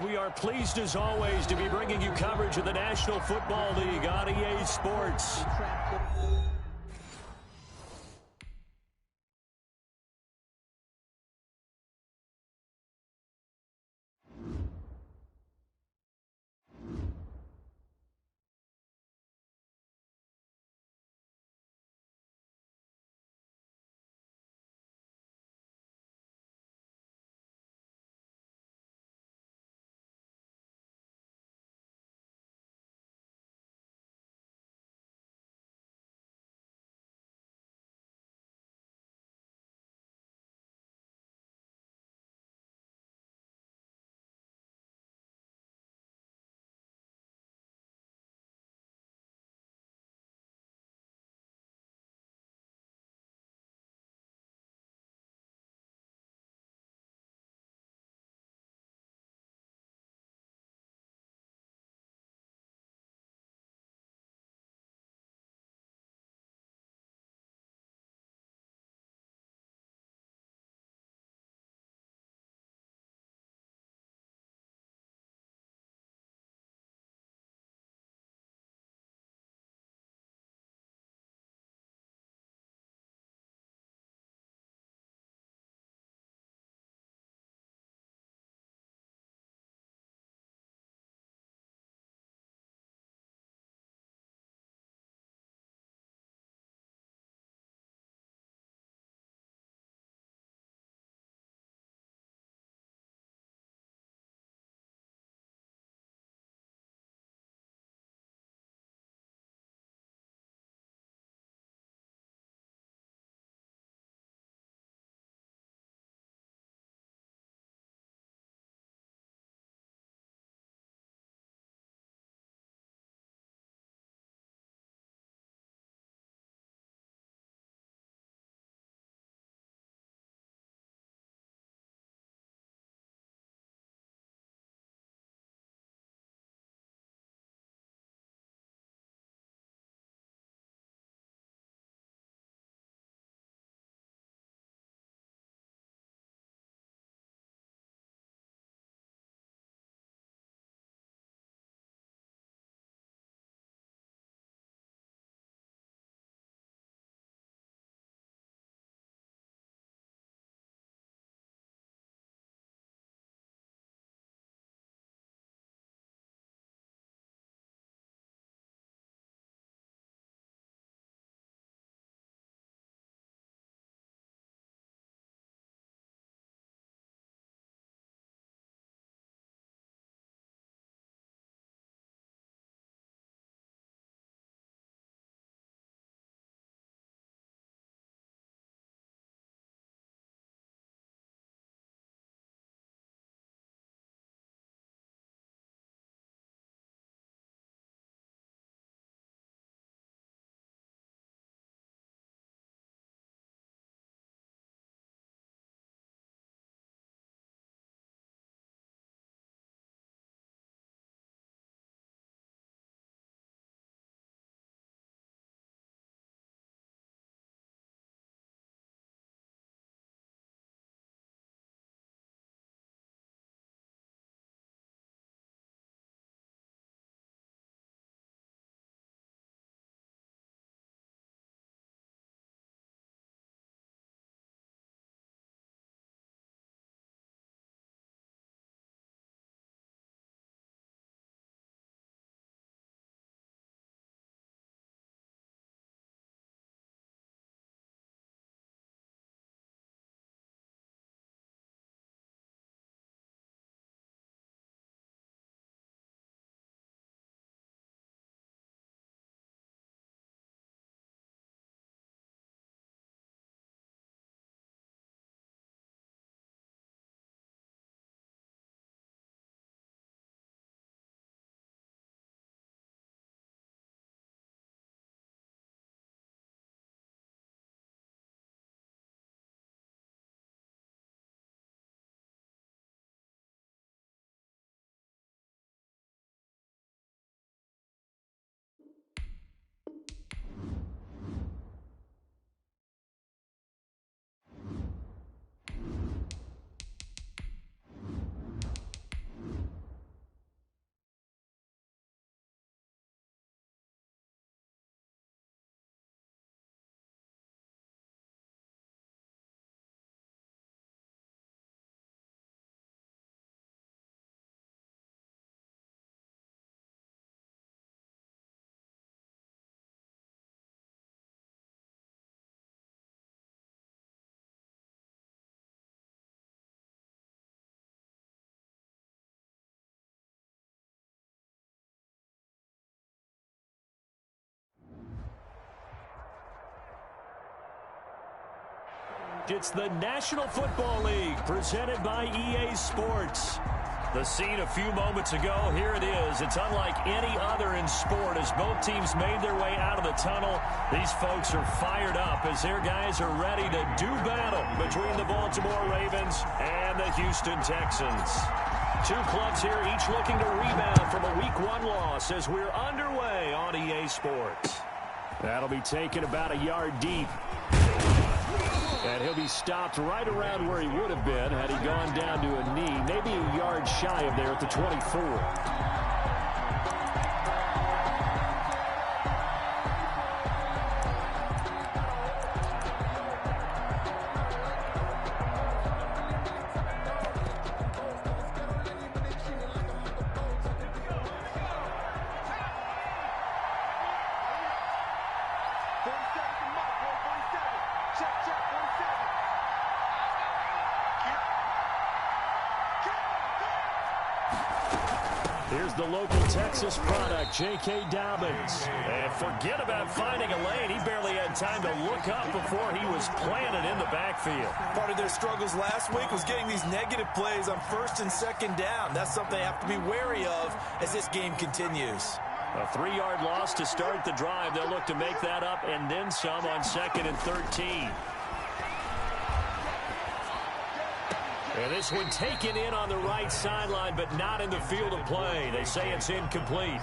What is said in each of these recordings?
We are pleased as always to be bringing you coverage of the National Football League on EA Sports. correct. It's the National Football League presented by EA Sports. The scene a few moments ago, here it is. It's unlike any other in sport as both teams made their way out of the tunnel. These folks are fired up as their guys are ready to do battle between the Baltimore Ravens and the Houston Texans. Two clubs here, each looking to rebound from a Week 1 loss as we're underway on EA Sports. That'll be taken about a yard deep. And he'll be stopped right around where he would have been had he gone down to a knee, maybe a yard shy of there at the 24. Here's the local Texas product, J.K. Dobbins. And forget about finding a lane. He barely had time to look up before he was planted in the backfield. Part of their struggles last week was getting these negative plays on first and second down. That's something they have to be wary of as this game continues. A 3-yard loss to start the drive. They'll look to make that up and then some on 2nd and 13. And this one taken in on the right sideline, but not in the field of play. They say it's incomplete.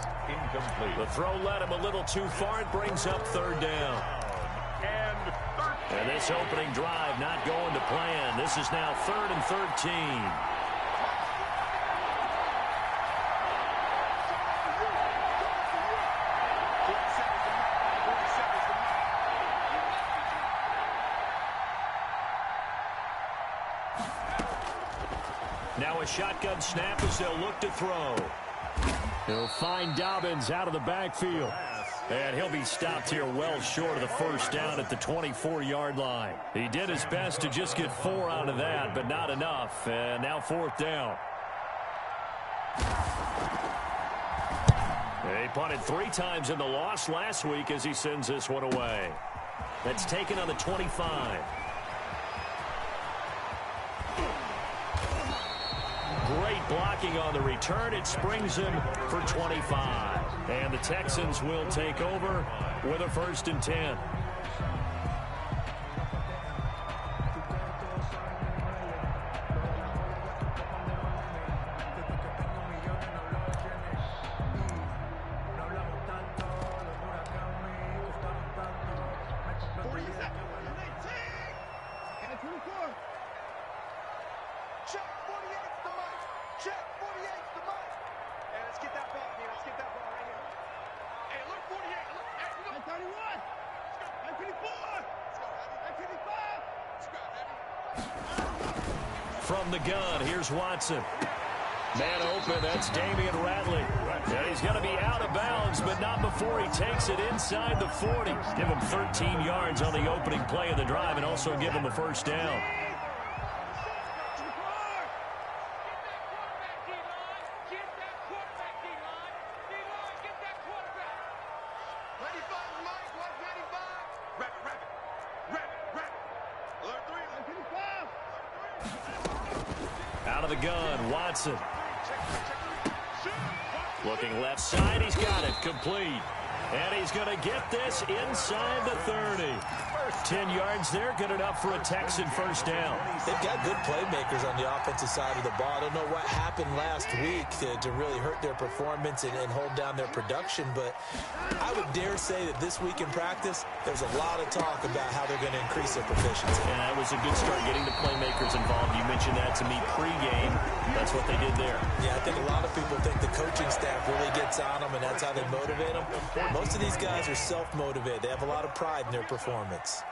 The throw led him a little too far. It brings up 3rd down. And this opening drive not going to plan. This is now 3rd and 13. Now a shotgun snap as they'll look to throw. He'll find Dobbins out of the backfield. And he'll be stopped here well short of the 1st down at the 24-yard line. He did his best to just get 4 out of that, but not enough. And now 4th down. He punted 3 times in the loss last week as he sends this one away. That's taken on the 25. Great blocking on the return. It springs him for 25. And the Texans will take over with a 1st and 10. From the gun, here's Watson. Man open, that's Damian Ratley. And he's going to be out of bounds, but not before he takes it inside the 40. Give him 13 yards on the opening play of the drive and also give him a 1st down. Out of the gun, Watson. Looking left side, he's got it, complete. And he's going to get this inside the 30. 10 yards there, good enough for a Texan 1st down. They've got good playmakers on the offensive side of the ball. I don't know what happened last week to really hurt their performance and hold down their production, but I would dare say that this week in practice, there's a lot of talk about how they're going to increase their proficiency. And that was a good start getting the playmakers involved. You mentioned that to me pregame. That's what they did there. Yeah, I think a lot of people think the coaching staff really gets on them, and that's how they motivate them. Most of these guys are self-motivated. They have a lot of pride in their performance.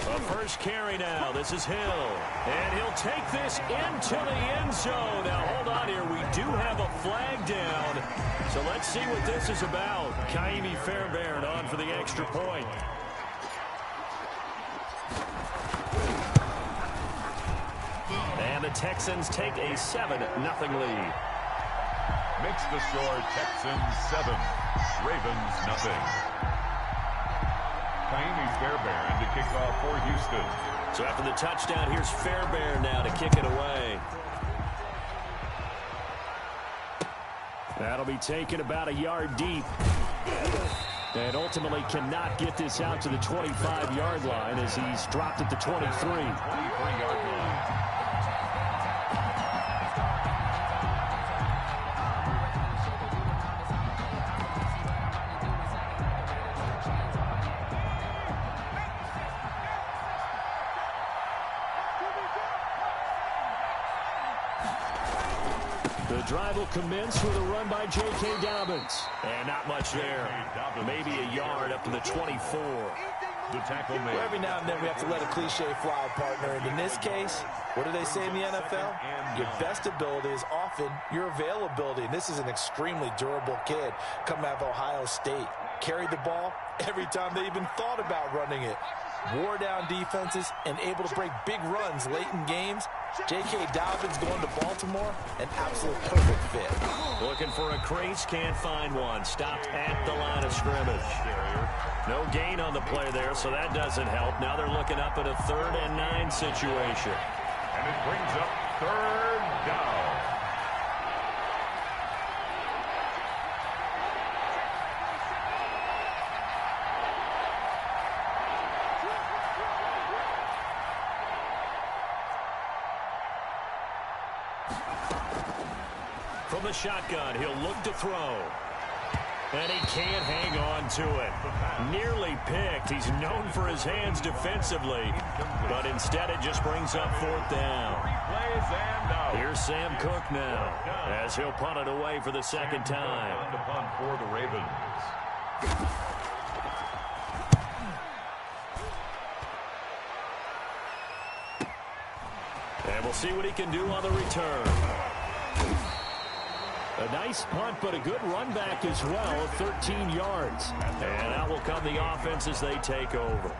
A first carry now. This is Hill. And he'll take this into the end zone. Now, hold on here. We do have a flag down. So let's see what this is about. Kaimi Fairbairn on for the extra point. And the Texans take a 7-0 lead. Makes the score Texans 7, Ravens, nothing. Kaimi Fairbairn to kick off for Houston. So after the touchdown, here's Fairbairn now to kick it away. That'll be taken about a yard deep. And ultimately cannot get this out to the 25-yard line as he's dropped at the 23. 23-yard line. The drive will commence with a run by J.K. Dobbins. And not much there. Maybe a yard up to the 24. The tackle made. Well, every now and then we have to let a cliche fly, partner. And in this case, what do they say in the NFL? Your best ability is often your availability. And this is an extremely durable kid coming out of Ohio State. Carried the ball every time they even thought about running it. Wore down defenses and able to break big runs late in games. J.K. Dobbins going to Baltimore, an absolute perfect fit. Looking for a crease, can't find one. Stopped at the line of scrimmage. No gain on the play there, so that doesn't help. Now they're looking up at a 3rd and 9 situation. And it brings up 3rd down. From the shotgun, he'll look to throw. And he can't hang on to it. Nearly picked. He's known for his hands defensively. But instead it just brings up 4th down. Here's Sam Cook now as he'll punt it away for the 2nd time. On the punt for the Ravens. And we'll see what he can do on the return. A nice punt, but a good run back as well, 13 yards. And out will come the offense as they take over.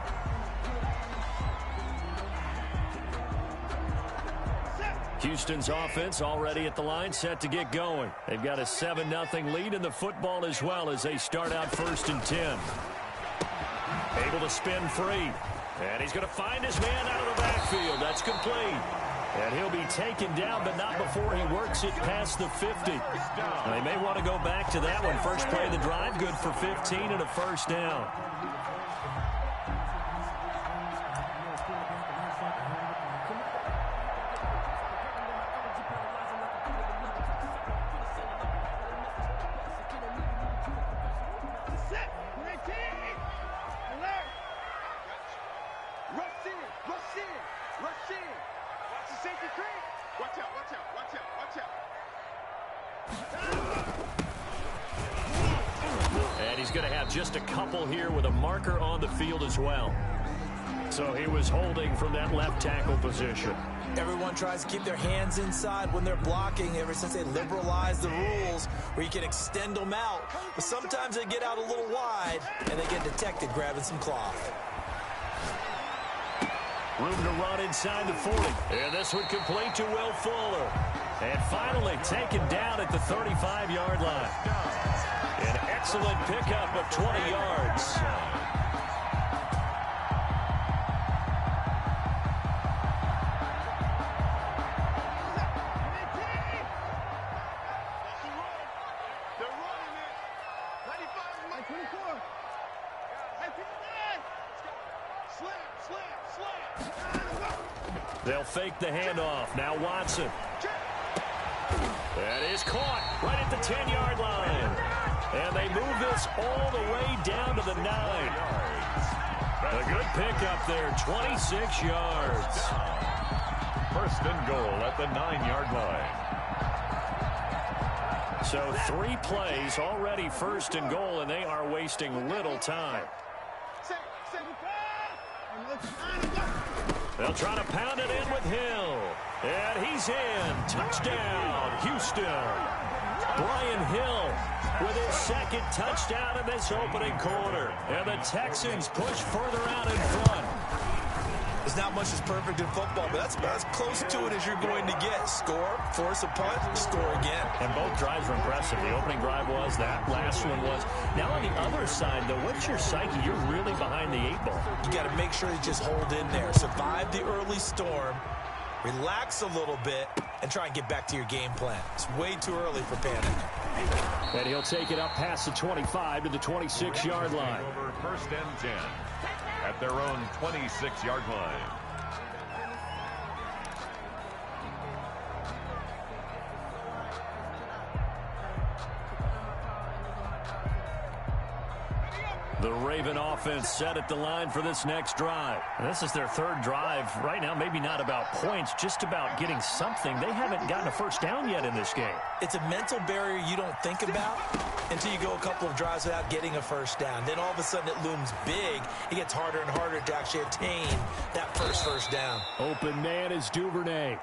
Houston's offense already at the line, set to get going. They've got a 7-0 lead in the football as well as they start out 1st and 10. Able to spin free. And he's going to find his man out of the backfield. That's complete. And he'll be taken down, but not before he works it past the 50. Now, they may want to go back to that one. First play of the drive, good for 15 and a 1st down. And he's going to have just a couple here with a marker on the field as well. So he was holding from that left tackle position. Everyone tries to keep their hands inside when they're blocking ever since they liberalized the rules where you can extend them out. But sometimes they get out a little wide and they get detected grabbing some cloth. Room to run inside the 40. And this one complete to Will Fuller. And finally taken down at the 35-yard line. An excellent pickup of 20 yards. They'll fake the handoff. Now Watson. That is caught right at the 10-yard line. And they move this all the way down to the 9. A good pickup there, 26 yards. 1st and goal at the 9-yard line. So 3 plays already 1st and goal, and they are wasting little time. They'll try to pound it in with Hill. And he's in. Touchdown, Houston. Brian Hill with his 2nd touchdown in this opening quarter. And the Texans push further out in front. There's not much that's perfect in football, but that's about as close to it as you're going to get. Score, force a punt, score again. And both drives were impressive. The opening drive was, that last one was. Now on the other side, though, what's your psyche? You're really behind the 8-ball. You got to make sure you just hold in there. Survive the early storm, relax a little bit, and try and get back to your game plan. It's way too early for panic. And he'll take it up past the 25 to the 26-yard line. Over 1st and 10 at their own 26-yard line. The Raven offense set at the line for this next drive. And this is their 3rd drive. Right now, maybe not about points, just about getting something. They haven't gotten a first down yet in this game. It's a mental barrier you don't think about until you go a couple of drives without getting a first down. Then all of a sudden it looms big. It gets harder and harder to actually attain that first down. Open man is Duvernay.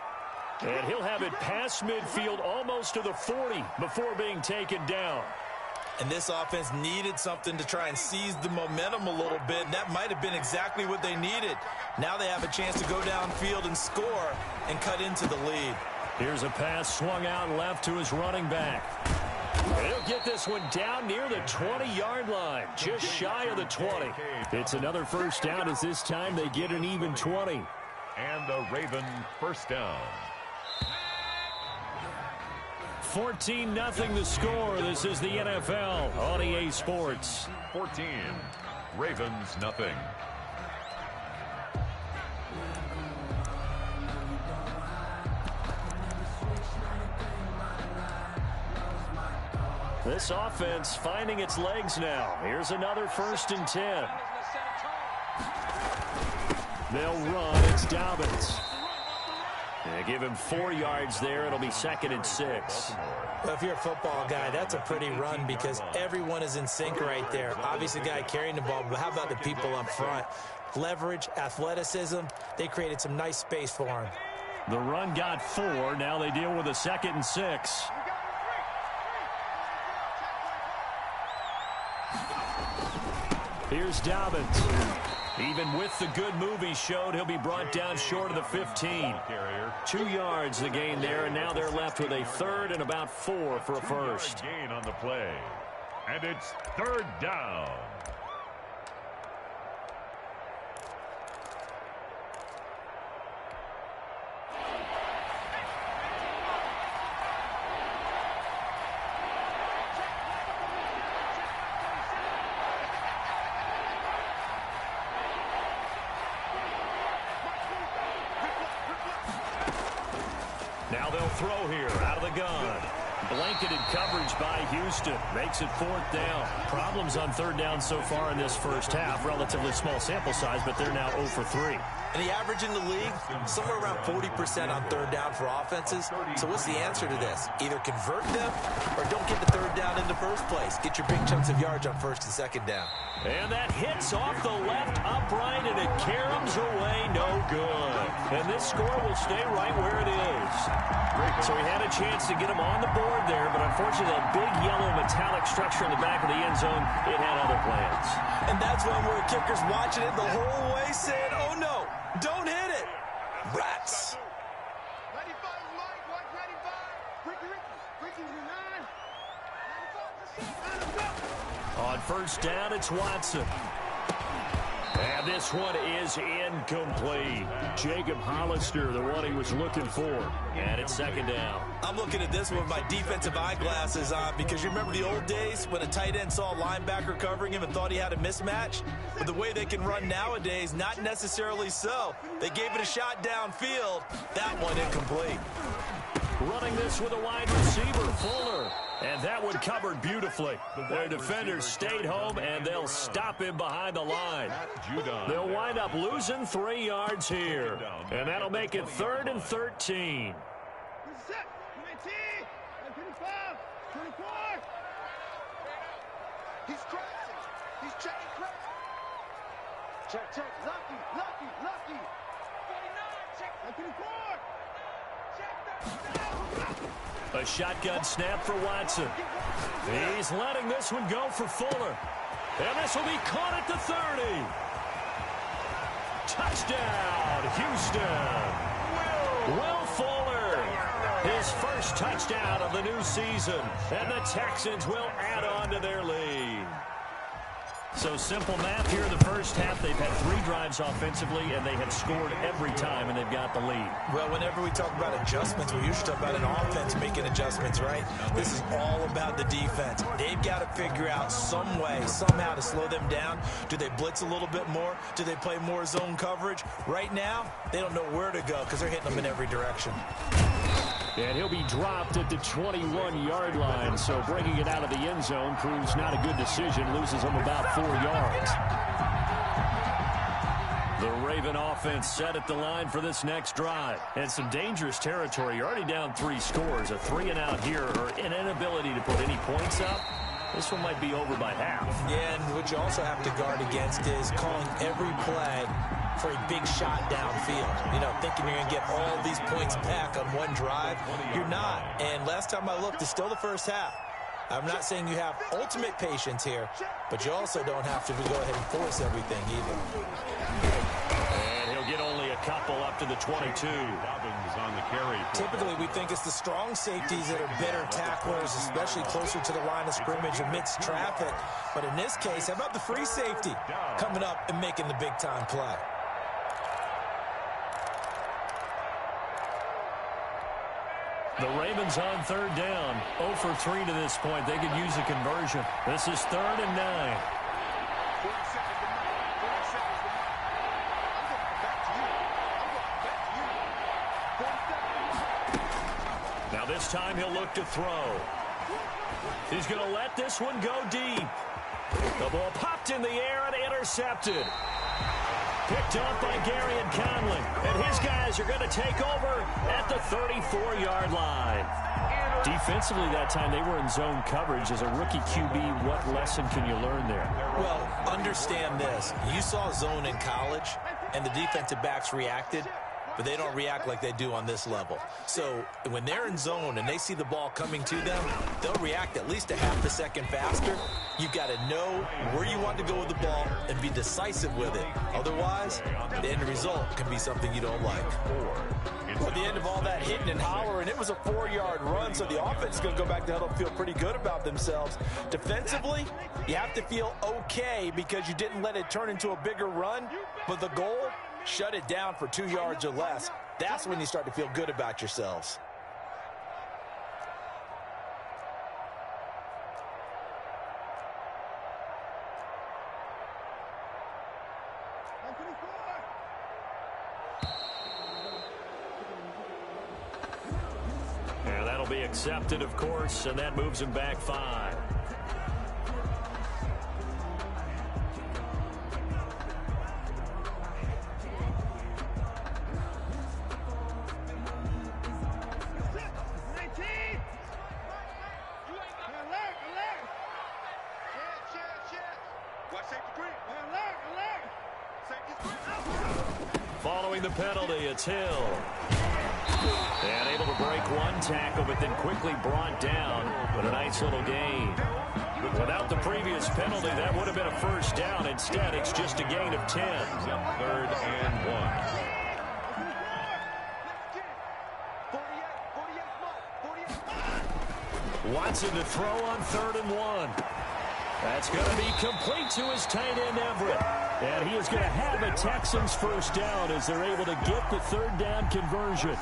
And he'll have it past midfield almost to the 40 before being taken down. And this offense needed something to try and seize the momentum a little bit. And that might have been exactly what they needed. Now they have a chance to go downfield and score and cut into the lead. Here's a pass swung out left to his running back. And he'll get this one down near the 20-yard line, just shy of the 20. It's another first down as this time they get an even 20. And the Raven first down. 14-0 the score. This is the NFL on EA Sports. 14. Ravens nothing. This offense finding its legs now. Here's another 1st and 10. They'll run. It's Dobbins. They give him 4 yards there. It'll be 2nd and 6. Well, if you're a football guy, that's a pretty run because everyone is in sync right there. Obviously, the guy carrying the ball, but how about the people up front? Leverage, athleticism, they created some nice space for him. The run got 4. Now they deal with a 2nd and 6. Here's Dobbins. Even with the good move he showed, he'll be brought down short of the 15. 2 yards the gain there, and now they're left with a 3rd and about 4 for a first. Gain on the play. And it's 3rd down. Now they'll throw here out of the gun. Blanketed coverage by Houston. Makes it 4th down. Problems on 3rd down so far in this first half. Relatively small sample size, but they're now 0 for 3. And the average in the league, somewhere around 40% on 3rd down for offenses. So what's the answer to this? Either convert them or don't get the 3rd down in the first place. Get your big chunks of yards on 1st and 2nd down. And that hits off the left upright, and it caroms away, no good. And this score will stay right where it is. So he had a chance to get him on the board there, but unfortunately that big yellow metallic structure in the back of the end zone, it had other plans. And that's one where a kicker's watching it the whole way saying, oh no, don't hit it. Rats. On 1st down, it's Watson. And this one is incomplete. Jacob Hollister, the one he was looking for. And it's 2nd down. I'm looking at this one with my defensive eyeglasses on because you remember the old days when a tight end saw a linebacker covering him and thought he had a mismatch? But the way they can run nowadays, not necessarily so. They gave it a shot downfield. That one incomplete. Running this with a wide receiver, Fuller. And that one covered beautifully. Their defenders stayed home, and they'll stop him behind the line. They'll wind up losing 3 yards here. And that'll make it 3rd and 13. He's crossing. He's checking crossing. Check. Lucky. 49, check. A shotgun snap for Watson. He's letting this one go for Fuller. And this will be caught at the 30. Touchdown, Houston. Will Fuller, his first touchdown of the new season, and the Texans will add on to their lead. So simple math here in the first half. They've had 3 drives offensively, and they have scored every time, and they've got the lead. Well, whenever we talk about adjustments, we usually talk about an offense making adjustments, right? This is all about the defense. They've got to figure out some way, somehow to slow them down. Do they blitz a little bit more? Do they play more zone coverage? Right now, they don't know where to go because they're hitting them in every direction. And he'll be dropped at the 21-yard line, so bringing it out of the end zone proves not a good decision. Loses him about 4 yards. The Raven offense set at the line for this next drive. And some dangerous territory. You're already down 3 scores. A 3-and-out here, or an inability to put any points up. This one might be over by half. Yeah, and what you also have to guard against is calling every play for a big shot downfield. You know, thinking you're going to get all these points back on one drive. You're not. And last time I looked, it's still the first half. I'm not saying you have ultimate patience here, but you also don't have to go ahead and force everything either. And he'll get only a couple up to the 22. On the carry. Typically, we think it's the strong safeties that are better tacklers, especially closer to the line of scrimmage amidst traffic. But in this case, how about the free safety coming up and making the big-time play? The Ravens on third down. 0 for 3 to this point. They could use a conversion. This is 3rd and 9. Now this time he'll look to throw. He's going to let this one go deep. The ball popped in the air and intercepted. Picked up by Gary and Conley. And his guys are going to take over at the 34-yard line. Defensively that time, they were in zone coverage. As a rookie QB, what lesson can you learn there? Well, understand this. You saw zone in college, and the defensive backs reacted, but they don't react like they do on this level. So when they're in zone and they see the ball coming to them, they'll react at least a half a second faster. You've got to know where you want to go with the ball and be decisive with it. Otherwise, the end result can be something you don't like. At the end of all that hitting and hollering, it was a 4-yard run, so the offense is going to go back to huddle and feel pretty good about themselves. Defensively, you have to feel okay because you didn't let it turn into a bigger run, but the goal, shut it down for 2 yards or less. That's when you start to feel good about yourselves. And that'll be accepted, of course, and that moves him back 5. Following the penalty, it's Hill. And able to break one tackle, but then quickly brought down. But a nice little gain. Without the previous penalty, that would have been a first down. Instead, it's just a gain of 10. 3rd and 1. Watson to throw on 3rd and 1. That's going to be complete to his tight end, Everett. And he is going to have a Texans first down as they're able to get the 3rd down conversion.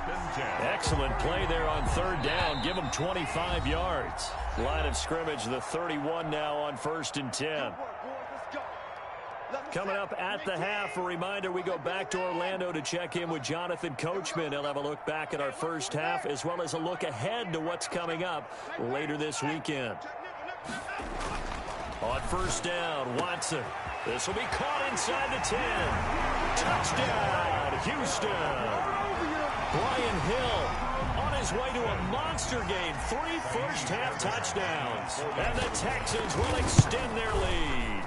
Excellent play there on 3rd down. Give them 25 yards. Line of scrimmage, the 31 now on 1st and 10. Coming up at the half, a reminder, we go back to Orlando to check in with Jonathan Coachman. He'll have a look back at our first half as well as a look ahead to what's coming up later this weekend. On 1st down, Watson. This will be caught inside the 10. Touchdown, Houston. Brian Hill on his way to a monster game. 3 first-half touchdowns. And the Texans will extend their lead.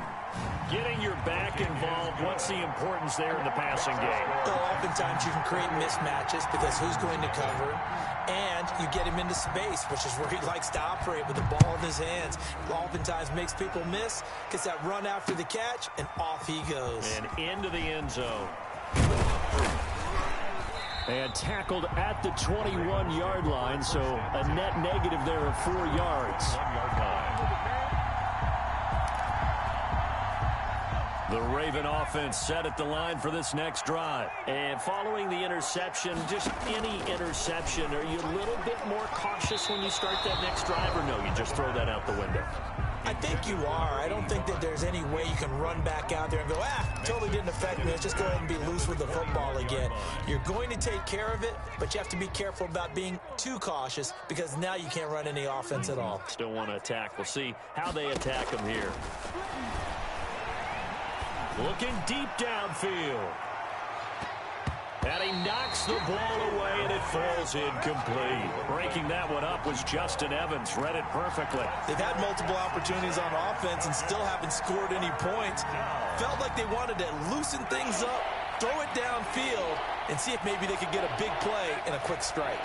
Getting your back involved, what's the importance there in the passing game? Well, oftentimes you can create mismatches because who's going to cover him? And you get him into space, which is where he likes to operate with the ball in his hands. Oftentimes makes people miss, gets that run after the catch, and off he goes. And into the end zone. And tackled at the 21-yard line, so a net negative there of 4 yards. 1-yard line. The Raven offense set at the line for this next drive. And following the interception, just any interception, are you a little bit more cautious when you start that next drive, or no, you just throw that out the window? I think you are. I don't think that there's any way you can run back out there and go, totally didn't affect me. Let's just go ahead and be loose with the football again. You're going to take care of it, but you have to be careful about being too cautious because now you can't run any offense at all. Still want to attack. We'll see how they attack them here. Looking deep downfield. And he knocks the ball away, and it falls incomplete. Breaking that one up was Justin Evans. Read it perfectly. They've had multiple opportunities on offense and still haven't scored any points. Felt like they wanted to loosen things up, throw it downfield, and see if maybe they could get a big play and a quick strike.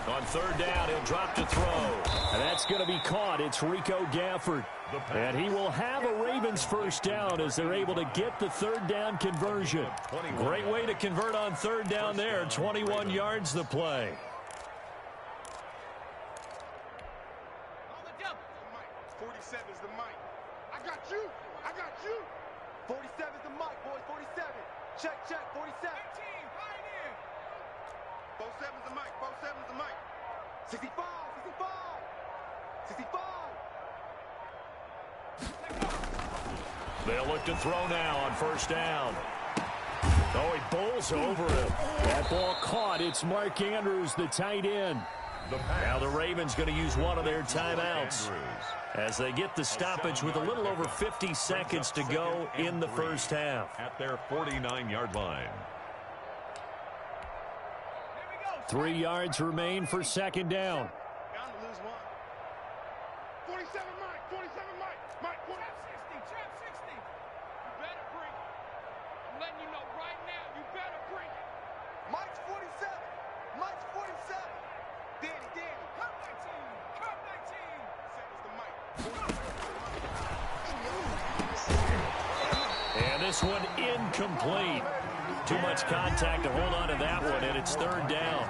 On third down, he'll drop to throw. And that's going to be caught. It's Rico Gafford. And he will have a Ravens first down as they're able to get the third down conversion. Great way to convert on third down there. 21 yards the play. 47 is the mic. I got you. I got you. 47 is the mic, boys. 47. Check, 47. 47 is the mic. 47 is the mic. 65. 65. They'll look to throw now on first down. Oh, he bowls over him. That ball caught. It's Mark Andrews, the tight end. Now the Ravens going to use one of their timeouts as they get the stoppage with a little over 50 seconds to go in the first half. At their 49-yard line. 3 yards remain for second down. Bound to lose one. 47 Mike. 47 Mike. Mike, 60. Trap 60. You better bring it. I'm letting you know right now, you better bring it. Mike's 47. Mike's 47. Danny. Come 19. Come 19. Same as the Mike. And this one incomplete. Too much contact to hold on to that one, and it's third down.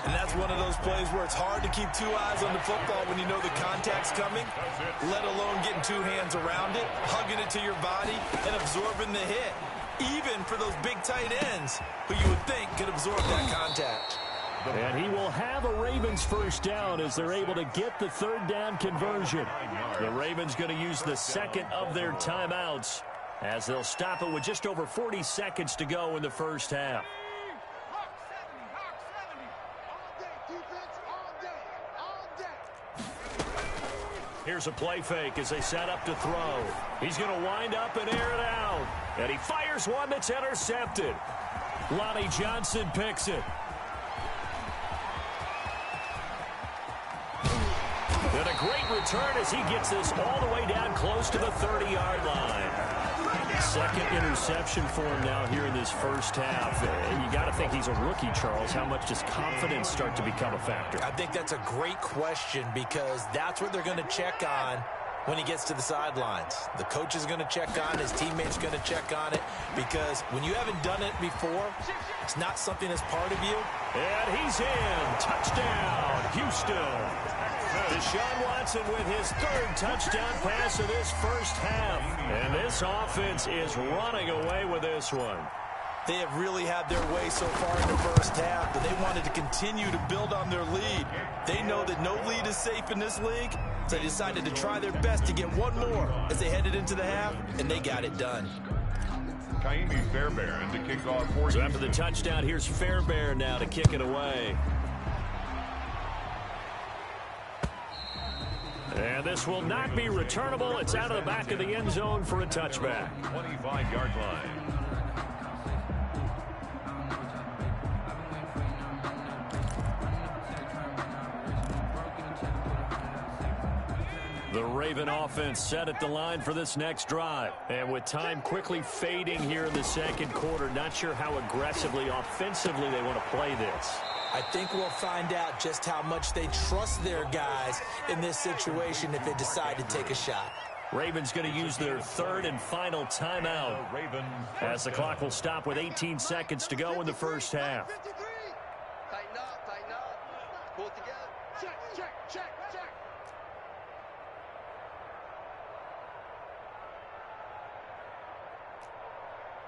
And that's one of those plays where it's hard to keep two eyes on the football when you know the contact's coming, let alone getting two hands around it, hugging it to your body, and absorbing the hit. Even for those big tight ends who you would think could absorb that contact. And he will have a Ravens first down as they're able to get the third down conversion. The Ravens going to use the second of their timeouts as they'll stop it with just over 40 seconds to go in the first half. Hawk 70. All day, defense, all day. Here's a play fake as they set up to throw. He's going to wind up and air it out. And he fires one that's intercepted. Lonnie Johnson picks it. And a great return as he gets this all the way down close to the 30-yard line. Second interception for him now here in this first half. You got to think he's a rookie, Charles. How much does confidence start to become a factor? I think that's a great question because that's what they're going to check on when he gets to the sidelines. The coach is going to check on it. His teammates going to check on it because when you haven't done it before, it's not something that's part of you. And he's in. Touchdown, Houston. Deshaun Watson with his third touchdown pass of this first half. And this offense is running away with this one. They have really had their way so far in the first half, but they wanted to continue to build on their lead. They know that no lead is safe in this league, so they decided to try their best to get one more as they headed into the half, and they got it done. Kaimi Fairbairn to kick off for So after the touchdown, here's Fairbairn now to kick it away. And this will not be returnable. It's out of the back of the end zone for a touchback. 25-yard line. The Raven offense set at the line for this next drive. And with time quickly fading here in the second quarter, not sure how aggressively, offensively they want to play this. I think we'll find out just how much they trust their guys in this situation if they decide to take a shot. Ravens going to use their third and final timeout as the clock will stop with 18 seconds to go in the first half. Tighten up. Pull it together. Check.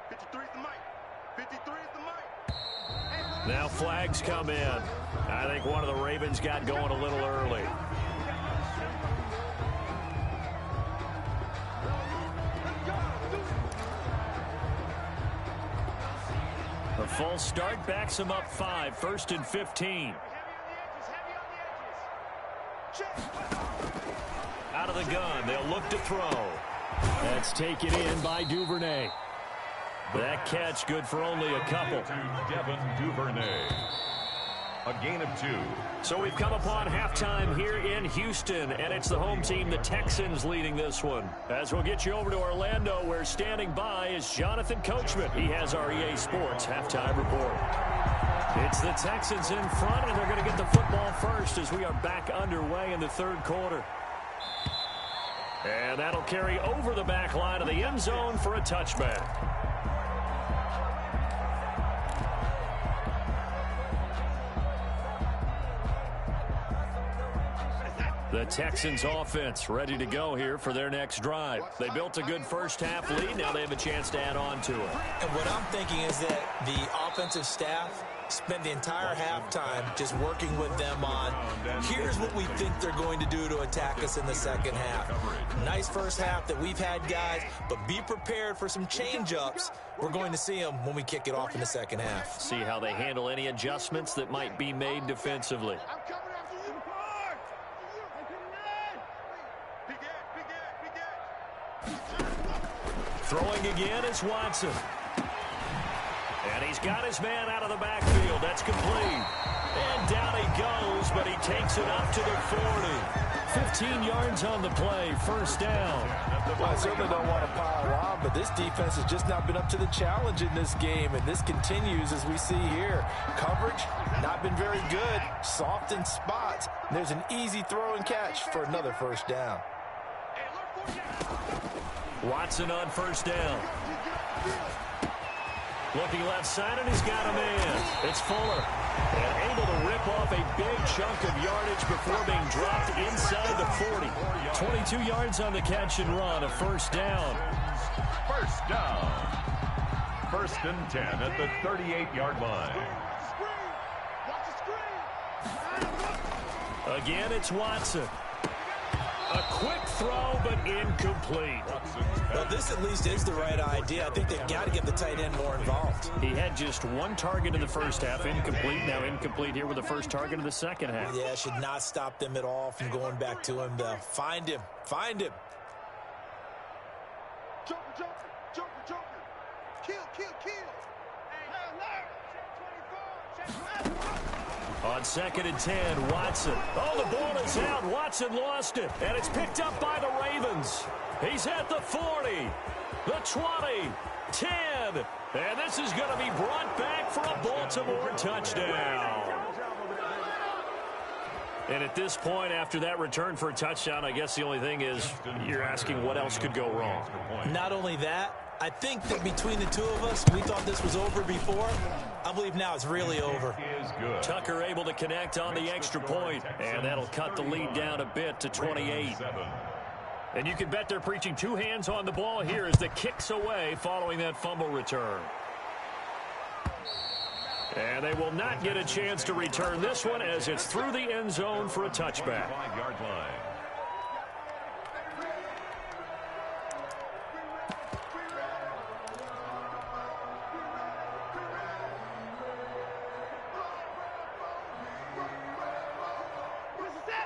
53 is the mic. 53 is the mic. Now flags come in. I think one of the Ravens got going a little early. The full start backs them up 5, 1st and 15. Out of the gun, they'll look to throw. That's taken in by Duvernay. That catch good for only a couple. Devin Duvernay. A gain of 2. So we've come upon halftime here in Houston, and it's the home team, the Texans, leading this one. As we'll get you over to Orlando, where standing by is Jonathan Coachman. He has our EA Sports halftime report. It's the Texans in front, and they're going to get the football first as we are back underway in the third quarter. And that'll carry over the back line of the end zone for a touchback. The Texans offense ready to go here for their next drive. They built a good first half lead. Now they have a chance to add on to it. And what I'm thinking is that the offensive staff spent the entire halftime just working with them on, here's what we think they're going to do to attack us in the second half. Nice first half that we've had, guys, but be prepared for some change-ups. We're going to see them when we kick it off in the second half. See how they handle any adjustments that might be made defensively. Throwing again is Watson. And he's got his man out of the backfield. That's complete. And down he goes, but he takes it up to the 40. 15 yards on the play, first down. Well, I certainly don't want to pile on, but this defense has just not been up to the challenge in this game, and this continues as we see here. Coverage, not been very good, soft in spots. There's an easy throw and catch for another first down. Watson on first down. Looking left side, and he's got a man. It's Fuller. And able to rip off a big chunk of yardage before being dropped inside the 40. 22 yards on the catch and run, a first down. First down. 1st and 10 at the 38-yard line. Again, it's Watson. A quick throw, but incomplete. Well, this at least is the right idea. I think they've got to get the tight end more involved. He had just one target in the first half, incomplete. Now incomplete here with the first target of the second half. Yeah, should not stop them at all from going back to him, though. Find him. Find him. Joker. Kill. On 2nd and 10, Watson. Oh, the ball is out. Watson lost it. And it's picked up by the Ravens. He's at the 40, the 20, 10. And this is going to be brought back for a Baltimore touchdown. And at this point, after that return for a touchdown, I guess the only thing is you're asking what else could go wrong. Not only that, I think that between the two of us, we thought this was over before. I believe now it's really over. Tucker able to connect on the extra point, and that'll cut the lead down a bit to 28. And you can bet they're preaching two hands on the ball here as the kick's away following that fumble return. And they will not get a chance to return this one as it's through the end zone for a touchback. 5-yard line.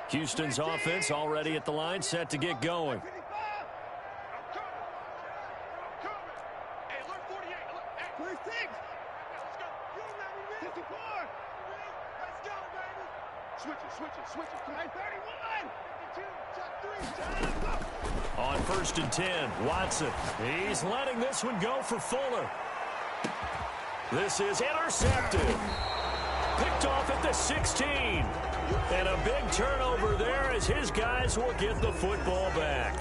Houston's offense already at the line, set to get going. Switch it. 31. On 1st and 10, Watson. He's letting this one go for Fuller. This is intercepted. Picked off at the 16. And a big turnover there as his guys will get the football back.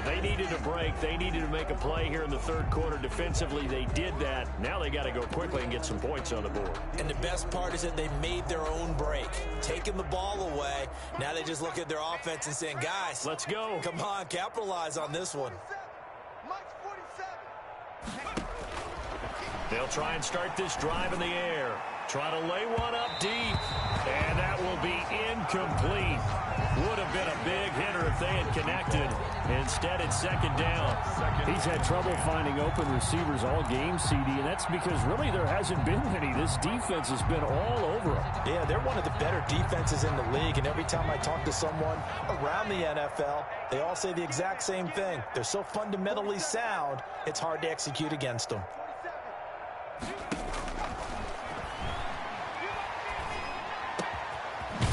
They needed a break. They needed to make a play here in the third quarter. Defensively, they did that. Now they got to go quickly and get some points on the board. And the best part is that they made their own break, taking the ball away. Now they just look at their offense and saying, guys, let's go. Come on, capitalize on this one. They'll try and start this drive in the air. Try to lay one up deep. And that will be incomplete. Would have been a big hitter if they had connected. Instead, it's second down. He's had trouble finding open receivers all game, CD, and that's because really there hasn't been any. This defense has been all over them. Yeah, they're one of the better defenses in the league, and every time I talk to someone around the NFL, they all say the exact same thing. They're so fundamentally sound, it's hard to execute against them.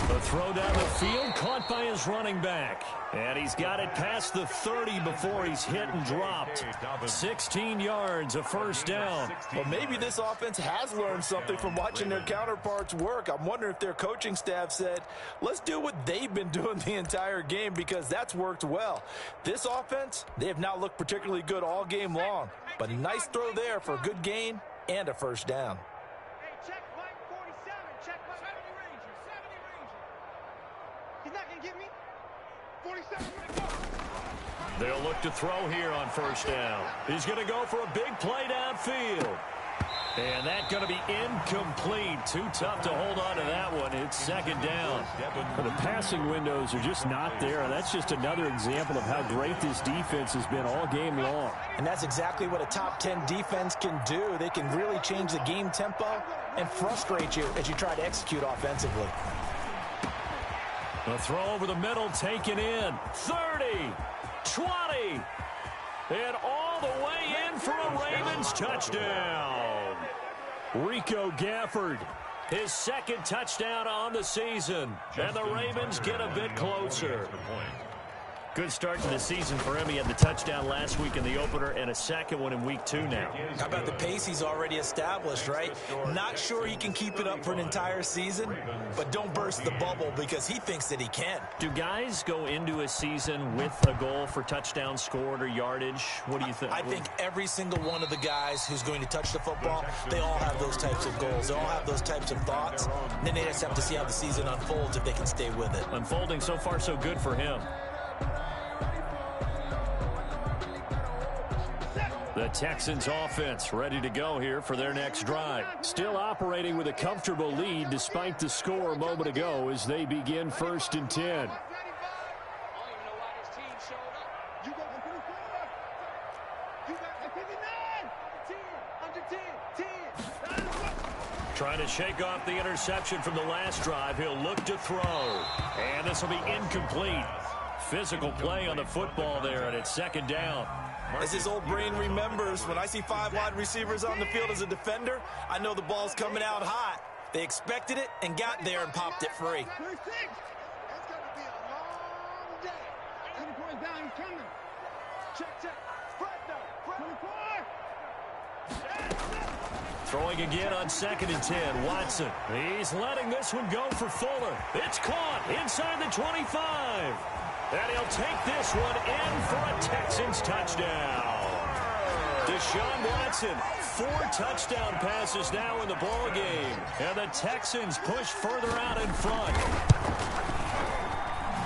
A throw down the field, caught by his running back. And he's got it past the 30 before he's hit and dropped. 16 yards, a first down. Well, maybe this offense has learned something from watching their counterparts work. I'm wondering if their coaching staff said, let's do what they've been doing the entire game, because that's worked well. This offense, they have not looked particularly good all game long. But a nice throw there for a good gain and a first down. Check Mike 47. Check Mike 70 Ranger. 70 Ranger. He's not going to get me. 47. They'll look to throw here on first down. He's going to go for a big play downfield. And that's going to be incomplete. Too tough to hold on to that one. It's second down. The passing windows are just not there. That's just another example of how great this defense has been all game long. And that's exactly what a top 10 defense can do. They can really change the game tempo and frustrate you as you try to execute offensively. A throw over the middle, taken in. 30, 20, and all the way in for a Ravens touchdown. Rico Gafford, his second touchdown on the season. And the Ravens get a bit closer. Good start to the season for him. He had the touchdown last week in the opener and a second one in week 2 now. How about the pace he's already established, right? Not sure he can keep it up for an entire season, but don't burst the bubble because he thinks that he can. Do guys go into a season with a goal for touchdown scored or yardage? What do you think? I think every single one of the guys who's going to touch the football, they all have those types of goals. They all have those types of thoughts. And then they just have to see how the season unfolds if they can stay with it. Unfolding so far so good for him. The Texans offense ready to go here for their next drive. Still operating with a comfortable lead despite the score a moment ago as they begin 1st and 10. Trying to shake off the interception from the last drive. He'll look to throw. And this will be incomplete. Physical play on the football there, and it's second down. As his old brain remembers, when I see 5 wide receivers on the field as a defender, I know the ball's coming out hot. They expected it and got there and popped it free. That's going to be a long day. 10 points down, he's coming. Check. Front down. 24. Throwing again on 2nd and 10. Watson. He's letting this one go for Fuller. It's caught inside the 25. And he'll take this one in for a Texans touchdown. Deshaun Watson, 4 touchdown passes now in the ball game. And the Texans push further out in front.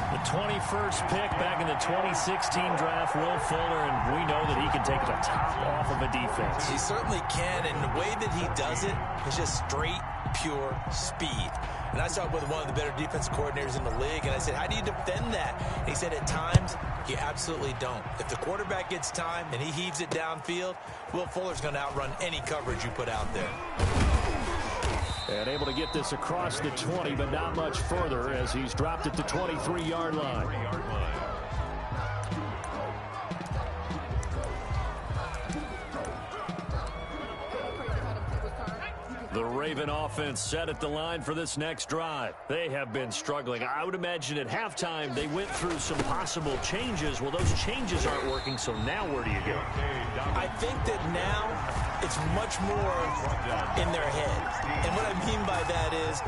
The 21st pick back in the 2016 draft, Will Fuller, and we know that he can take the top off of a defense. He certainly can, and the way that he does it is just straight, pure speed. And I talked with one of the better defense coordinators in the league, and I said, how do you defend that? And he said, at times, you absolutely don't. If the quarterback gets time and he heaves it downfield, Will Fuller's going to outrun any coverage you put out there. And able to get this across the 20, but not much further as he's dropped at the 23-yard line. The Raven offense set at the line for this next drive. They have been struggling. I would imagine at halftime they went through some possible changes. Well, those changes aren't working, so now where do you go? I think that now it's much more in their head. And what I mean by that is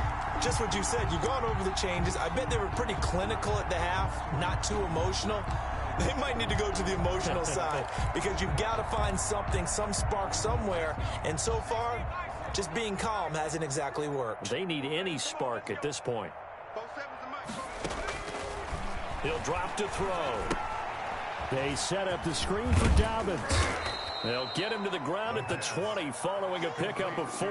just what you said. You've gone over the changes. I bet they were pretty clinical at the half, not too emotional. they might need to go to the emotional side because you've got to find something, some spark somewhere. And so far, just being calm hasn't exactly worked. They need any spark at this point. He'll drop to throw. They set up the screen for Dobbins. They'll get him to the ground at the 20 following a pickup of 4.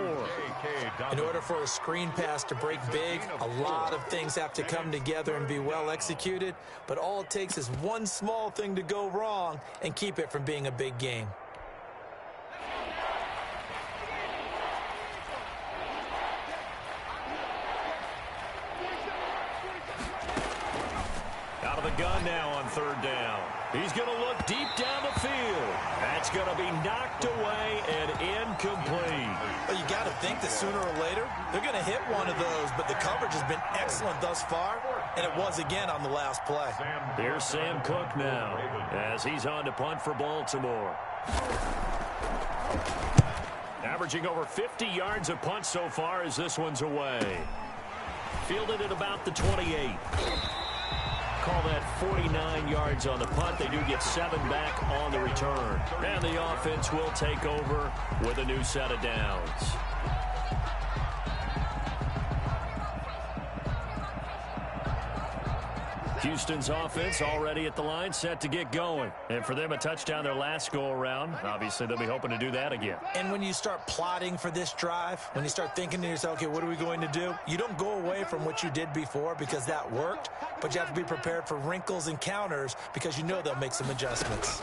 In order for a screen pass to break big, a lot of things have to come together and be well executed, but all it takes is one small thing to go wrong and keep it from being a big game. Out of the gun now on 3rd down. He's going to look deep down the field. That's going to be knocked away and incomplete. Well, you got to think that sooner or later they're going to hit one of those, but the coverage has been excellent thus far, and it was again on the last play. Here's Sam Cook now as he's on to punt for Baltimore. Averaging over 50 yards a punt so far as this one's away. Fielded at about the 28. Call that 49 yards on the punt. They do get 7 back on the return. And the offense will take over with a new set of downs. Houston's offense already at the line, set to get going. And for them, a touchdown their last go-around. Obviously, they'll be hoping to do that again. And when you start plotting for this drive, when you start thinking to yourself, okay, what are we going to do? You don't go away from what you did before because that worked, but you have to be prepared for wrinkles and counters because you know they'll make some adjustments.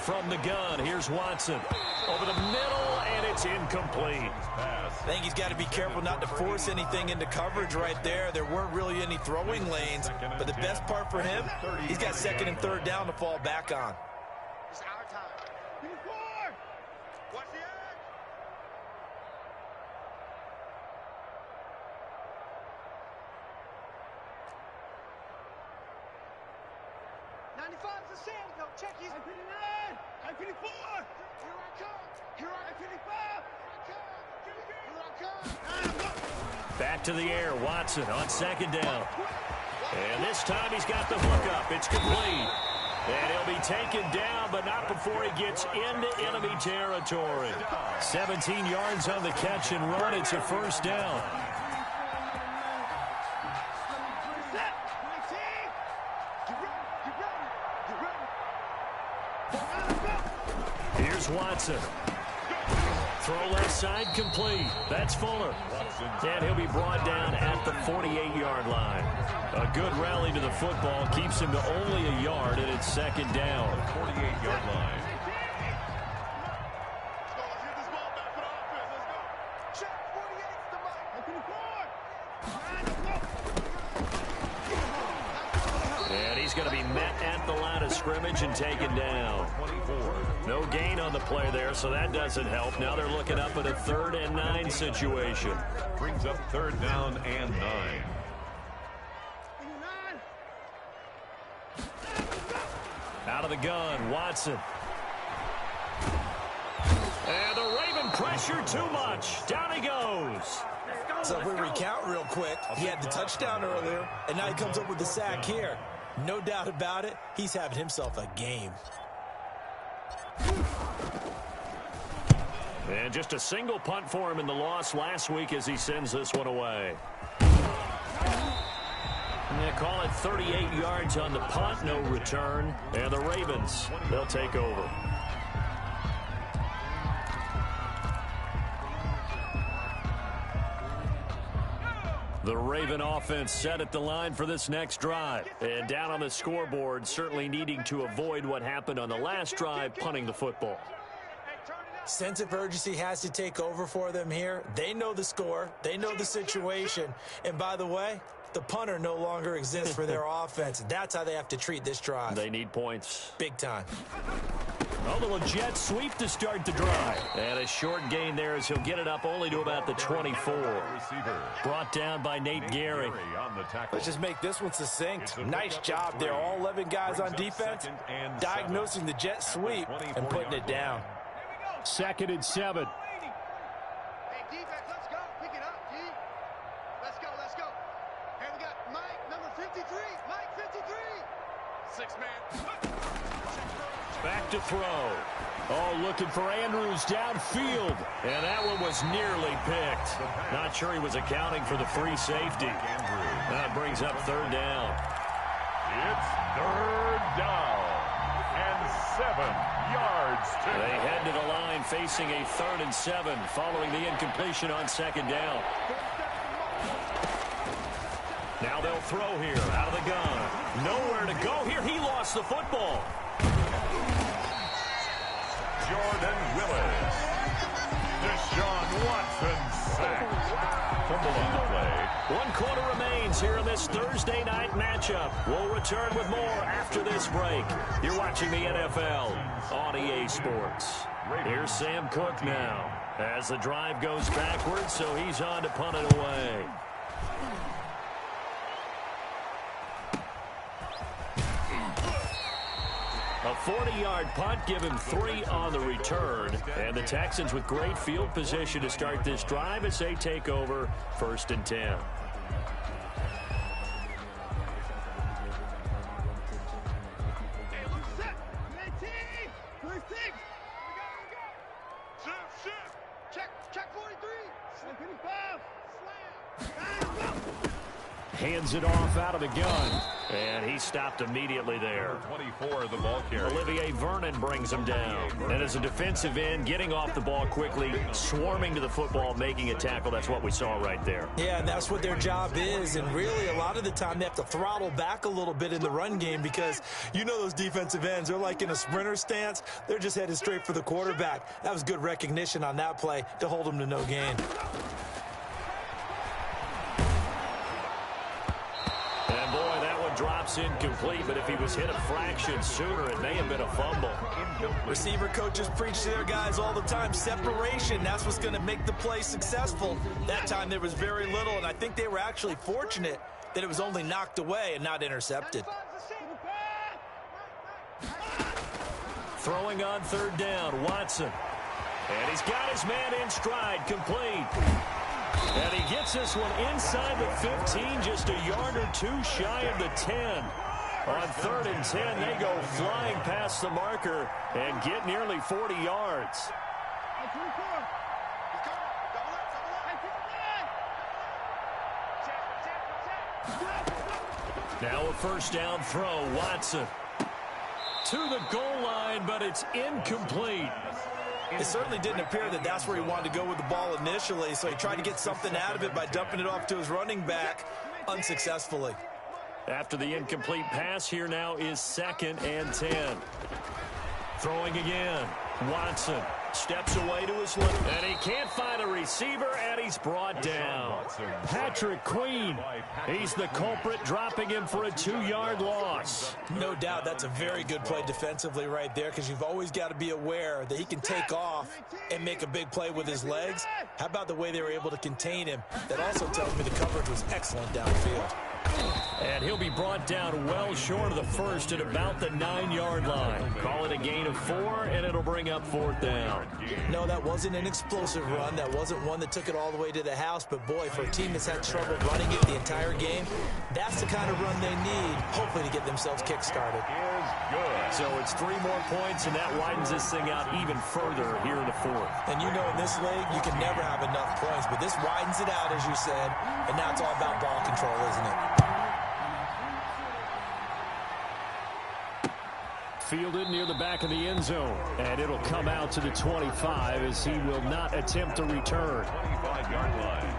From the gun, here's Watson. Over the middle, and it's incomplete. I think he's got to be careful not to force anything into coverage right there. There weren't really any throwing lanes, but the best part for him, he's got 2nd and 3rd down to fall back on. It's our time. What's the edge? 95 is the sand. No, check his. I-59. I-54. Here I come. Here I I-55. Back to the air, Watson on 2nd down. And this time he's got the hook up. It's complete. And he'll be taken down, but not before he gets into enemy territory. 17 yards on the catch and run. It's a 1st down. Here's Watson. Throw left side complete. That's Fuller. And he'll be brought down at the 48-yard line. A good rally to the football keeps him to only a yard, and it's 2nd down. 48-yard line. And he's going to be met at the line of scrimmage and taken down. No gain on the play there, so that doesn't help. Now they're looking up at a 3rd and 9 situation. Brings up 3rd down and 9. Out of the gun, Watson. And the Raven pressure too much. Down he goes. So if we recount real quick, he had the touchdown earlier, and now he comes up with the sack here. No doubt about it, he's having himself a game. And just a single punt for him in the loss last week as he sends this one away. And they call it 38 yards on the punt, no return. And the Ravens, they'll take over. The Raven offense set at the line for this next drive. And down on the scoreboard, certainly needing to avoid what happened on the last drive, punting the football. Sense of urgency has to take over for them here. They know the score. They know the situation. And by the way, the punter no longer exists for their offense. That's how they have to treat this drive. They need points. Big time. A little jet sweep to start the drive. And a short gain there as he'll get it up only to about the 24. Brought down by Nate Gary. Let's just make this one succinct. Nice job there. All 11 guys on defense diagnosing the jet sweep and putting it down. 2nd and 7. Hey, defense, let's go. Pick it up, D. Let's go, let's go. Hey, we got Mike, number 53. Mike, 53. Back to throw. Oh, looking for Andrews downfield. And that one was nearly picked. Not sure he was accounting for the free safety. That brings up third down. It's third down and 7 yards. They head to the line facing a 3rd and 7 following the incompletion on second down. Now they'll throw here out of the gun. Nowhere to go here. He lost the football. Jordan Willis. Deshaun Watson sacked. Fumble on the play. 1 quarter remains here in this Thursday night matchup. We'll return with more after this break. You're watching the NFL on EA Sports. Here's Sam Cook now as the drive goes backwards, so he's on to punt it away. A 40-yard punt, give him 3 on the return. And the Texans with great field position to start this drive as they take over 1st and 10. Hands it off out of the gun. And he stopped immediately there. 24, the ball carrier. Olivier Vernon brings him down. And as a defensive end, getting off the ball quickly, swarming to the football, making a tackle. That's what we saw right there. Yeah, and that's what their job is. And really, a lot of the time, they have to throttle back a little bit in the run game because you know those defensive ends, they're like in a sprinter stance. They're just headed straight for the quarterback. That was good recognition on that play to hold him to no gain. And boy, that one drops incomplete, but if he was hit a fraction sooner, it may have been a fumble. Receiver coaches preach to their guys all the time, separation, that's what's going to make the play successful. That time there was very little, and I think they were actually fortunate that it was only knocked away and not intercepted. Throwing on 3rd down, Watson. And he's got his man in stride, complete. And he gets this one inside the 15, just a yard or 2 shy of the 10. On 3rd and 10, they go flying past the marker and get nearly 40 yards. Now a 1st down throw, Watson. To the goal line, but it's incomplete. It certainly didn't appear that that's where he wanted to go with the ball initially, so he tried to get something out of it by dumping it off to his running back unsuccessfully. After the incomplete pass, here now is 2nd and 10. Throwing again. Watson steps away to his left, and he can't find a receiver, and he's brought down. Patrick Queen, he's the culprit, dropping him for a 2-yard loss. No doubt that's a very good play defensively right there, because you've always got to be aware that he can take off and make a big play with his legs. How about the way they were able to contain him? That also tells me the coverage was excellent downfield. And he'll be brought down well short of the first at about the 9-yard line. Call it a gain of 4, and it'll bring up 4th down. No, that wasn't an explosive run. That wasn't one that took it all the way to the house. But, boy, for a team that's had trouble running it the entire game, that's the kind of run they need, hopefully, to get themselves kick-started. So it's 3 more points, and that widens this thing out even further here in the 4th. And you know in this league, you can never have enough points. But this widens it out, as you said, and now it's all about ball control, isn't it? Fielded near the back of the end zone, and it'll come out to the 25 as he will not attempt to return. 25-yard line.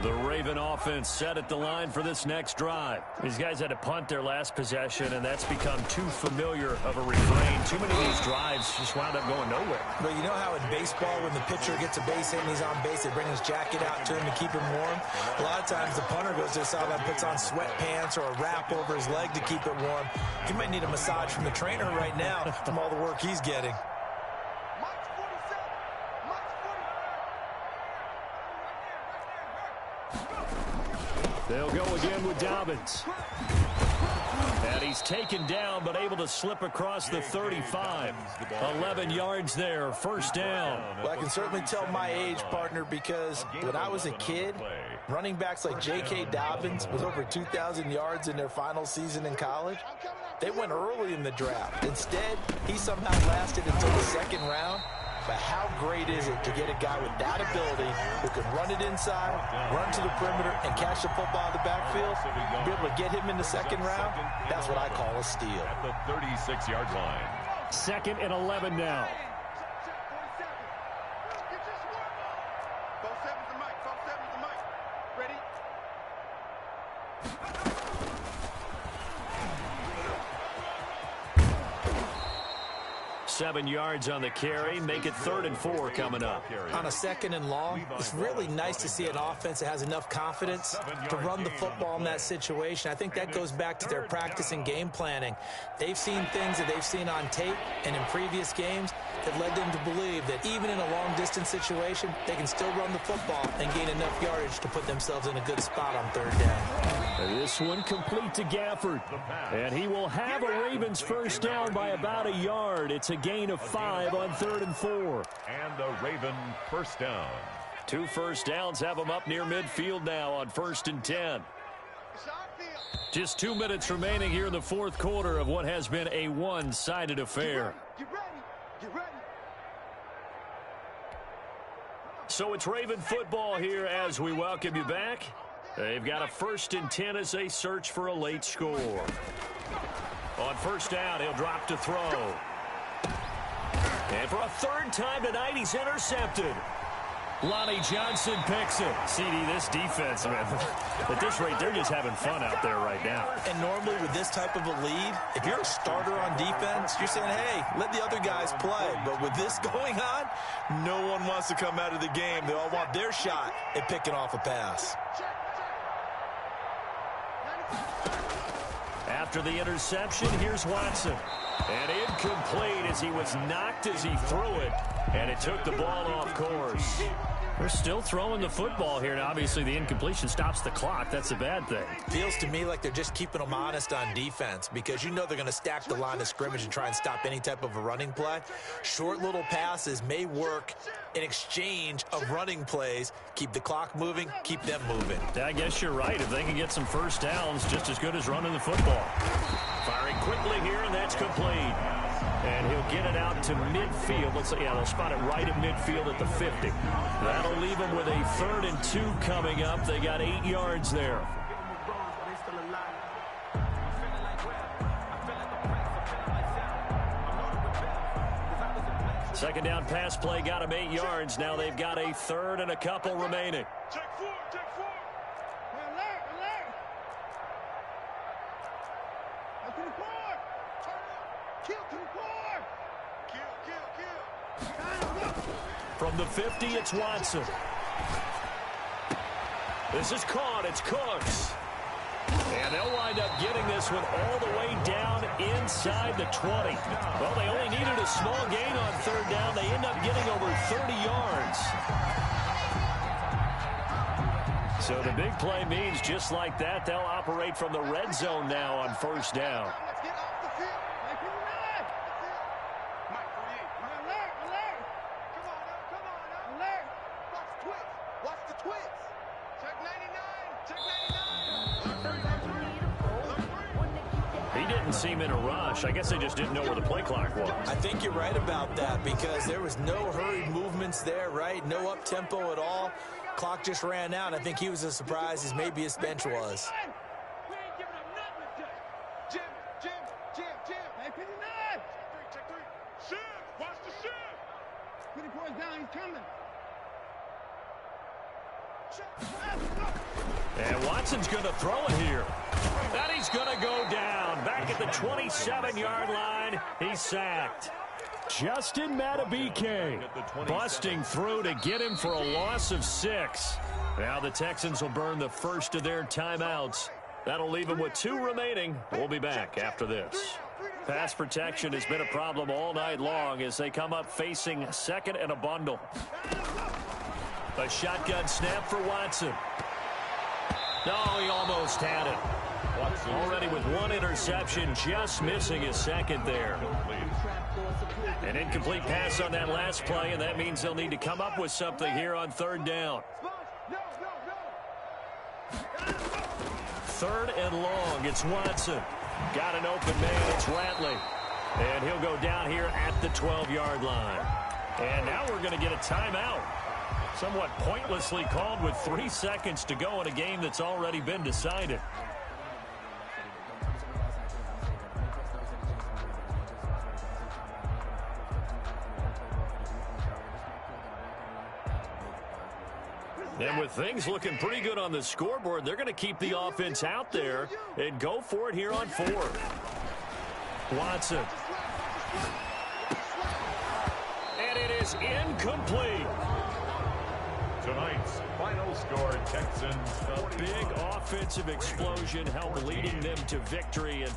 The Raven offense set at the line for this next drive. These guys had to punt their last possession, and that's become too familiar of a refrain. Too many of these drives just wound up going nowhere. But you know how in baseball, when the pitcher gets a base hit and he's on base, they bring his jacket out to him to keep him warm? A lot of times the punter goes to the sideline, puts on sweatpants or a wrap over his leg to keep it warm. He might need a massage from the trainer right now from all the work he's getting. They'll go again with Dobbins. And he's taken down, but able to slip across the 35. 11 yards there, first down. Well, I can certainly tell my age, partner, because when I was a kid, running backs like J.K. Dobbins with over 2,000 yards in their final season in college, they went early in the draft. Instead, he somehow lasted until the second round. But how great is it to get a guy with that ability who can run it inside, run to the perimeter, and catch the football in the backfield? Be able to get him in the second round? That's what I call a steal. At the 36-yard line. 2nd and 11 now. Ready? 7 yards on the carry. Make it 3rd and 4 coming up. On a 2nd and long, it's really nice to see an offense that has enough confidence to run the football in that situation. I think that goes back to their practice and game planning. They've seen things that they've seen on tape and in previous games that led them to believe that even in a long-distance situation, they can still run the football and gain enough yardage to put themselves in a good spot on 3rd down. This one complete to Gafford. And he will have a Ravens first down by about a yard. It's a gain of 5 on 3rd and 4. And the Raven first down. 2 first downs have them up near midfield now on 1st and 10. Just 2 minutes remaining here in the 4th quarter of what has been a one-sided affair. Get ready. Get ready. So it's Raven football here as we welcome you back. They've got a 1st and 10 as they search for a late score. On 1st down, he'll drop to throw. And for a 3rd time tonight, he's intercepted. Lonnie Johnson picks it. CD, this defense, man, at this rate, they're just having fun out there right now. And normally with this type of a lead, if you're a starter on defense, you're saying, hey, let the other guys play. But with this going on, no one wants to come out of the game. They all want their shot at picking off a pass. After the interception, here's Watson. And incomplete as he was knocked as he threw it. And it took the ball off course. They're still throwing the football here. Now, obviously, the incompletion stops the clock. That's a bad thing. Feels to me like they're just keeping them honest on defense because you know they're going to stack the line of scrimmage and try and stop any type of a running play. Short little passes may work in exchange of running plays. Keep the clock moving, keep them moving. I guess you're right. If they can get some first downs, just as good as running the football. Firing quickly here, and that's complete. And he'll get it out to midfield. Let's say, yeah, they'll spot it right at midfield at the 50. That'll leave them with a 3rd and 2 coming up. They got 8 yards there. Second down pass play got them 8 yards. Now they've got a 3rd and a couple remaining. Check 4, check 4. Alert, alert. Up to the board. Kill to the board. Kill. From the 50, it's Watson. This is caught. It's Cooks. And they'll wind up getting this one all the way down inside the 20. Well, they only needed a small gain on 3rd down. They end up getting over 30 yards. So the big play means just like that, they'll operate from the red zone now on 1st down. Let's get off the field. Mike 59. Mike 48. Alert, alert. Come on now. Alert. Watch the twist. Watch the twist. Check 99. Check 99. He didn't seem in a rush. I guess they just didn't know where the play clock was. I think you're right about that because there was no hurried movements there, right? No up-tempo at all. Clock just ran out. I think he was as surprised as maybe his bench was. We ain't giving up nothing today. Jim. Hey, 59. Check 3. Shift. Watch the shift. 24 is down. He's coming. And Watson's going to throw it here. And he's going to go down. Back at the 27-yard line, he's sacked. Justin Matabike Busting through to get him for a loss of 6. Now the Texans will burn the first of their timeouts. That'll leave them with 2 remaining. We'll be back after this. Pass protection has been a problem all night long as they come up facing 2nd and a bundle. A shotgun snap for Watson. No, he almost had it. Already with one interception, just missing his second there. An incomplete pass on that last play, and that means they'll need to come up with something here on third down. Third and long, it's Watson. Got an open man, it's Ratley. And he'll go down here at the 12-yard line. And now we're going to get a timeout. Somewhat pointlessly called with 3 seconds to go in a game that's already been decided. And with things looking pretty good on the scoreboard, they're going to keep the offense out there and go for it here on 4th. Watson. And it is incomplete. Tonight's final score, Texans. A big offensive explosion helped leading them to victory. And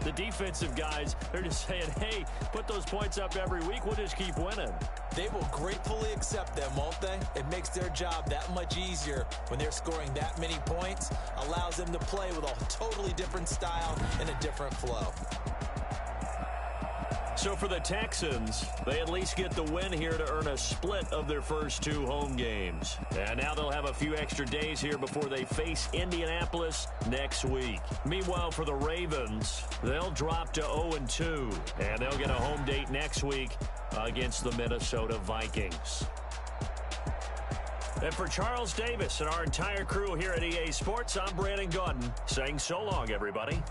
the defensive guys, they're just saying, hey, put those points up every week. We'll just keep winning. They will gratefully accept them, won't they? It makes their job that much easier when they're scoring that many points. Allows them to play with a totally different style and a different flow. So for the Texans, they at least get the win here to earn a split of their first 2 home games. And now they'll have a few extra days here before they face Indianapolis next week. Meanwhile, for the Ravens, they'll drop to 0-2, and they'll get a home date next week against the Minnesota Vikings. And for Charles Davis and our entire crew here at EA Sports, I'm Brandon Gaudin saying so long, everybody.